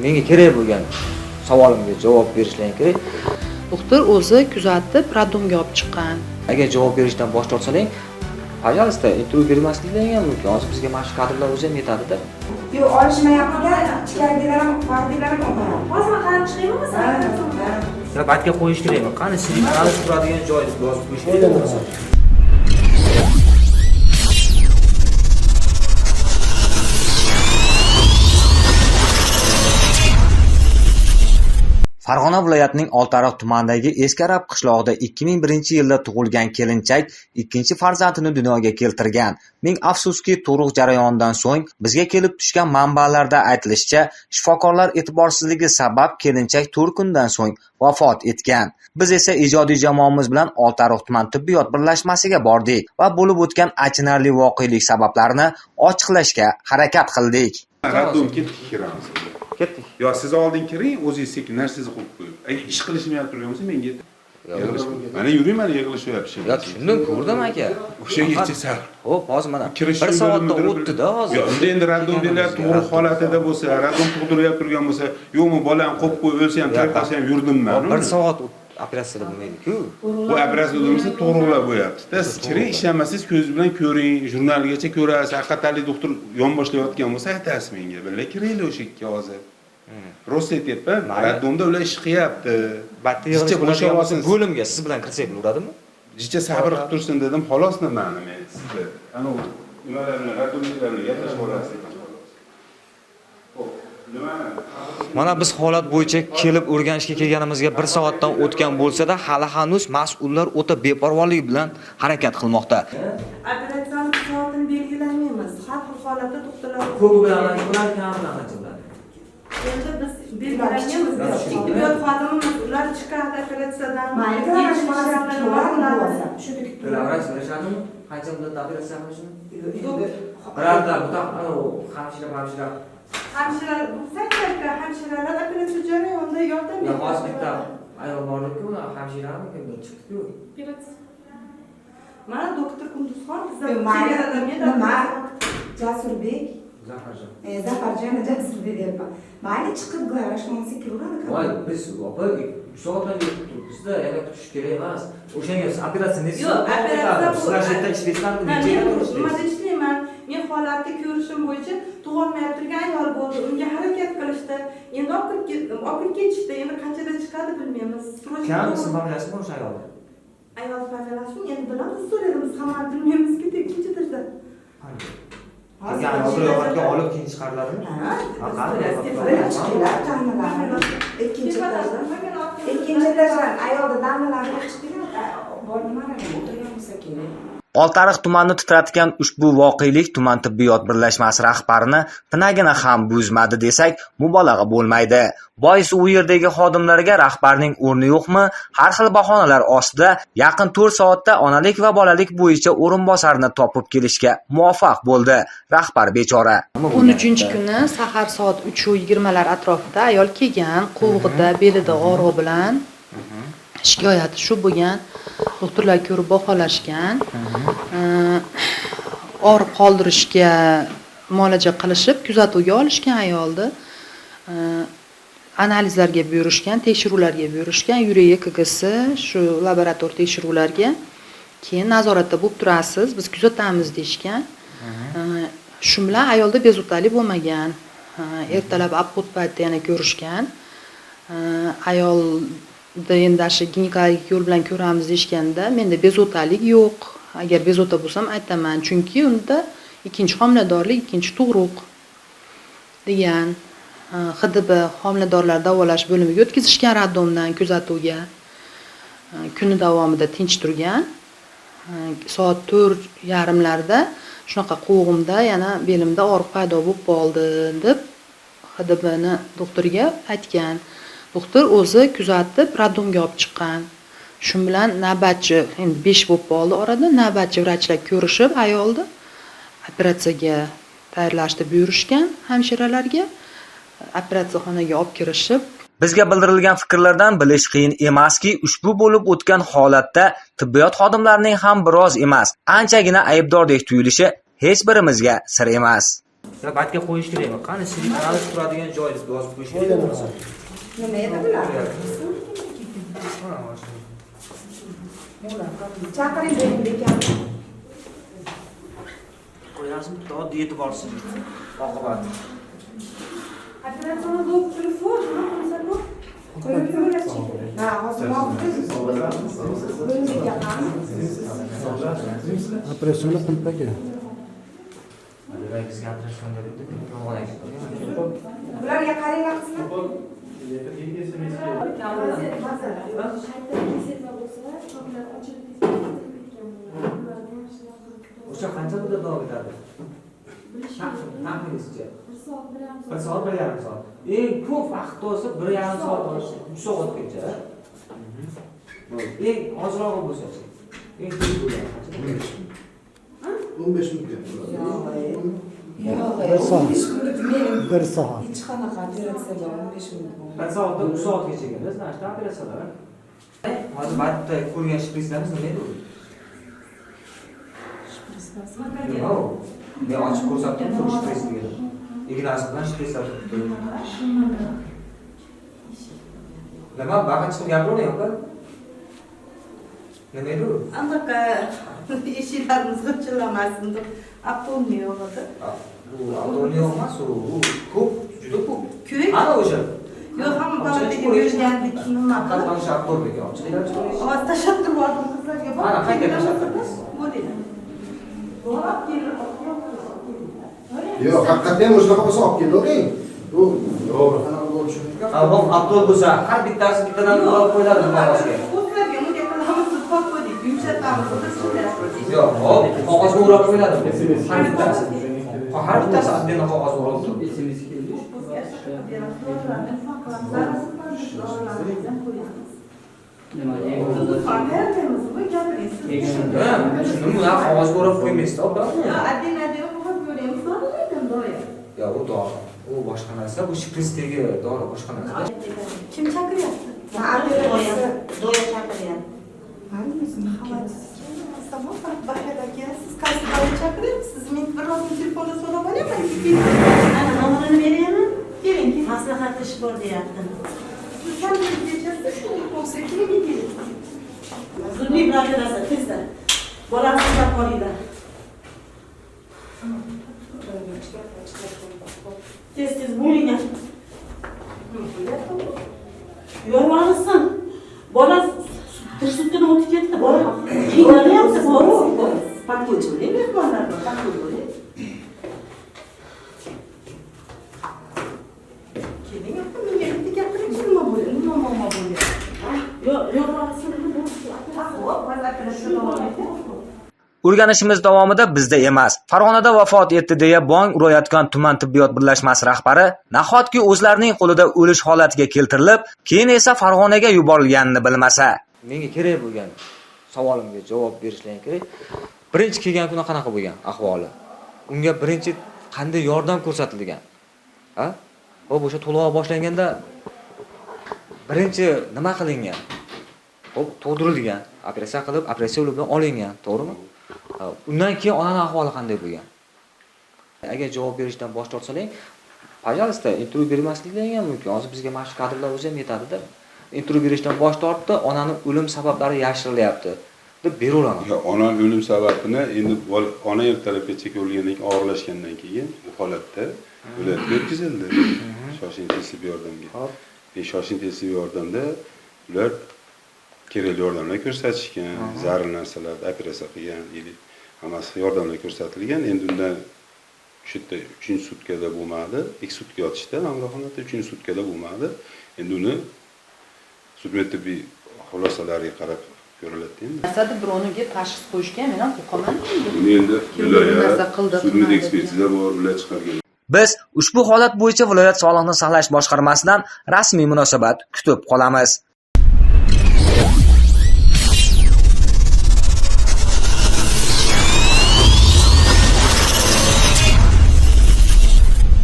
menga kerak bo'lgan savolimga javob berishlaring kerak. Doktor o'zi kuzatib, roddomga olib chiqqan. Agar javob berishdan bosh tortsalang, пожалуйста, intervyu bermasliklaring ham mumkin. Hozir bizga mana shu kadrlar o'zi ham yetadi-da. Yo'q, olishmayapti-da, ichkaridalar ham, partiyalar ham olmayapti. Hozir qarab chiqaymi masalan? Batga qo'yish kerakmi? Qani sizning qalish turadigan joyni yozib qo'yish kerakmi? Farg'ona viloyatining Oltiariq tumanidagi Eskarab qishlog'ida 2001-yilda tug'ilgan kelinchak ikkinchi farzandini dunyoga keltirgan. Ming afsuski, tug'ruq jarayonidan so'ng bizga kelib tushgan manbalarda aytilishicha, shifokorlar e'tiborsizligi sabab kelinchak 4 kundan so'ng vafot etgan. Biz esa ijodiy jamoamiz bilan Oltiariq tuman tibbiyot birlashmasiga bordik va bo'lib o'tgan achinarli voqelik sabablarini ochiqlashga harakat qildik. Raddom ketdik kiramiz. Ketdik. Yo, siz oldin kiring, o'zingiz sekin narsangizni qo'yib qo'ying. Agar ish qilishmayap turgan bo'lsa, menga mana yuring, mana yig'ilishyapti. Yo'q, tushundim, ko'rdim aka. O'shangacha sal. Xo'p, hozir mana 1 soatda o'tdi-da hozir. Yo'q, endi raddom beryapti, tug'ruq holatida bo'lsa, raddom tug'dirib turgan bo'lsa, yo'qmi, bolam qo'yib qo'y, o'lsa ham, tirik qolsa ham yurdim men. 1 soat operatsiya bo'lmaydi-ku. Bu operatsiya bo'lmasa to'g'riqlab bo'yapti-da. Siz kiring, ishlamasangiz ko'zingiz bilan ko'ring, jurnalgacha ko'rasiz. Haqiqatli doktor yonboshlayotgan bo'lsa, aytasiz menga. Billa kiringlar o'sha yerga hozir. Rost aytyapman, raddomda ular ish qilyapti. Batda yig'ilish bo'limga siz bilan kirsak bo'ladimi? Jicha sabr qilib tursin dedim, xolos nimani men sizga. Ana ular bilan raddomdalar bilan gaplashib olasiz. Mana biz holat bo'yicha kelib o'rganishga kelganimizga 1 soatdan o'tgan bo'lsa-da, hali hanuz mas'ullar o'ta beparvolik bilan harakat qilmoqda. Operatsiya soatini belgilamaymiz. Har xil holatda doktorlar Ko'p bilan qancha endi biz belgilamaymiz. Tibbiyot xodimimiz ular chiqadi operatsiyadan. Qancha muddatda operatsiya qilishni? Birorta Hamshira bo'lsa-da, hamshiralar operatsiya jarayonida yordam beradi. Hozir bitta ayol borku, hamshirami kimdir chiqdi-ku. Mana doktor Kunduzxon Nima? Jasurbek. Zafarjon Jasurbek deyapman. Mayli chiqib garashmonsi kiraveradi. Voy, biz opa 3 soatdan turibmiz-da, yana kutish kerak emas. O'shanga operatsiyani yo'q, operatsiya srajetda ishlaysanmi? Nima ishlayman? Men holatni ko'rishim bo'yicha tug'olmay turgan ayol bo'ldi. Unga harakat qilishdi. Endi olib ketishdi. Endi qanchada chiqadi bilmaymiz. Kamisi familiyasimi o'sha ayol? Ayol familiyasini endi bilamiz, so'radim. Biz hamma bilmaymiz-ku, ikkinchidirda. Hozir yo'qotga olib keyin chiqariladimi? Ikkinchi etajdan ayolni damlarini chiqdi-yu, bor nimalarga o'tirgan bo'lsa kerak. Oltiariq tumanini titratgan ushbu voqelik tuman tibbiyot birlashmasi rahbarini pinagini ham buzmadi desak mubolag'a bo'lmaydi. Boisi u yerdagi xodimlarga rahbarning o'rni yo'qmi? Har xil bahonalar ostida yaqin 4 soatda onalik va bolalik bo'yicha o'rinbosarni topib kelishga muvaffaq bo'ldi. Rahbar bechora. 13-kuni sahar soat 3:20 atrofida ayol kelgan, quvg'ida, belida og'riq bilan shikoyati shu bo'lgan. Doktorlar ko'rib baholashgan. Og'riq qoldirishga muolaja qilishib, kuzatuvga olishgan ayolni. Analizlarga buyurishgan, tekshiruvlarga buyurishgan, yurak EKGsi, shu laborator tekshiruvlarga. Keyin nazoratda bo'lib turasiz, biz kuzatamiz deyshgan. Shu bilan ayolda bezovtalik bo'lmagan. Ertalab obxod paytida yana ko'rishgan. Ayol endi shu ginekologik yo'l bilan ko'ramiz deyshganda, menda bezovtalik yo'q. Agar bezovta bo'lsam aytaman, chunki unda ikkinchi homiladorlik, ikkinchi tug'ruq degan. HDB homiladorlar davolash bo'limiga o'tkazishgan raddomdan kuzatuvga. Kuni davomida tinch turgan. Soat 4:30larda shunaqa quvg'imda yana belimda og'riq paydo bo'lib qoldi deb HDBni doktorga aytgan. Doktor o'zi kuzatib raddomga olib chiqqan. Shu bilan navbatchi, endi 5 bo'lib qoldi orada, navbatchi vrachlar ko'rishib ayolni operatsiyaga tayyorlashni buyurishgan hamshiralarga. Operatsiyaxonaga olib kirishib, bizga bildirilgan fikrlardan bilish qiyin emaski, ushbu bo'lib o'tgan holatda tibbiyot xodimlarining ham biroz emas, anchagina aybdordek tuyulishi hech birimizga sir emas. Ya batga qo'yish kerakmi? Qani silik analiz turadigan joy deb yozib qo'yish kerakmi? Nima edi bular? Chaqiring dedim bekamni. Qo'yasizmi? Bitta oddiy e'tiborsiz. Oqibati. Operatsiya bo'lib turibdi, nima qilsa bu? Qo'yib ko'rasiz. Ha, hozir vaqtingiz. Bunga yaqin. Operasyonni qilib aka. Bizga operasiya dedi. Bularga qaranglar qizlar. O'sha qancha muddat davom etadi? Taxminingizcha? 1 soat, 1,5 soat. Eng ko'p vaqt olsa 1,5 soat, 3 soatgacha. Eng ozrog'i bo'lsa-chi? Eng ko'p bo'lgan qancha? 15 minut. Yo'q, 1 soat. hech qanaqa operatsiya bor, 15 minut. 1 soatdan 3 soatgacha keladi, значит, operatsiyalar. Hozir batda ko'rgan shprislarimiz nima edi? Yo'q. Men ochib ko'rsatdim, shpris dedim. Ignasi bilan shprislar turibdi. Nima vaqt chiqib gapiryapti? Nima edi? Anaqa eshiklarimiz g'ijillamasin deb aptolni yo'g'idi. Bu avtomobil emas, u ko'p, juda ko'p. Ko'p? Ana o'sha. Yo'q, hamma palataga bergandik, nima qilib. Qatdan o'sha avtomobilga olib chiqib. Ovoz tashlab turib qizlarga bor. Ana, qayerga tashlab turibsiz? Bo'ladi. Borib kelib, Yo'q, haqiqatan o'shaqa bo'lsa olib kelding. Bu to'g'ri, qanaqa bo'lishi mumkin? Avtobus bo'lsa, har bittasi bittadan olib qo'yiladi qog'ozga. o'zlarga bunday qilamiz, qolib qo'ydik, yumshatamiz, o'tirishimiz. Yo'q, hop, qog'ozga o'rab qo'yiladi. Har bittasi. Har bittasi отдельно qog'ozga o'rab turibdi. Shuni ular qog'ozga o'rab qo'ymaysiz, opa. Yo'q, u dori. U boshqa narsa, bu shprisdagi dori boshqa narsa. Kim chaqiryapti? Doya chaqiryapti. Siz qaysi doya chaqiryapsiz? Men birozdan telefonda so'rab olyapman. Ana nomerini beraymi? Keling, Maslahatlashib bor deyapti. Zudlik bilan berasiz, tezda. Bolani sizlab qolinglar. Tez bo'linglar. Yormalisan. Bola tirsutdan o'tib ketdi. Bola qiynalmayapti, boru. Patkochi bo'ling, mehmonlar bor, patkochi bo'ling. Keling, menga bitta gapiring, nima bo'ldi? Nima muammo bo'ldi? Yormalisan. O'rganishimiz davomida bizda emas, Farg'onada vafot etdi deya bong urayotgan tuman tibbiyot birlashmasi rahbari nahotki o'zlarining qo'lida o'lish holatiga keltirilib, keyin esa Farg'onaga yuborilganini bilmasa. Menga kerak bo'lgan savolimga javob berishlaring kerak. Birinchi kelgan kuni qanaqa bo'lgan ahvoli? Unga birinchi qanday yordam ko'rsatilgan? Ha? Hop, o'sha to'lg'oq boshlanganda birinchi nima qilingan? Hop, tug'dirilgan, operatsiya qilib, operatsiya yo'li bilan olingan, to'g'rimi? Undan keyin onaning ahvoli qanday bo'lgan? Agar javob berishdan bosh tortsalang, пожалуйста, intervyu bermasliklaring ham mumkin. Hozir bizga mana shu kadrlar o'zi ham yetadi-da. Intervyu berishdan bosh tortdi, onaning o'lim sabablari yashirilyapti deb beraveraman. Yo, ona o'lim sababini endi ona ertalabgacha o'lgandan keyin og'irlashgandan keyin bu holatda viloyatga o'tkazildi. Shoshilinch tibbiy yordamga. Hop. Shoshilinch tibbiy yordamda ular kerakli yordamlar ko'rsatishgan, zarur narsalarni operatsiya qilgan, hammasi yordamlar ko'rsatilgan. Endi undan shu yerda 3-sutkada bo'lmadi, 2 sutka yotishda, Amroxonada 3-sutkada bo'lmadi. Endi uni sudmet tibbiy xulosalariga qarab ko'riladi endi. Nasada birovniga tashxis qo'yishga men ham huquqaman. Buni endi viloyat sudmet ekspertiza bor, ular chiqargan. Biz ushbu holat bo'yicha viloyat sog'liqni saqlash boshqarmasidan rasmiy munosabat kutib qolamiz.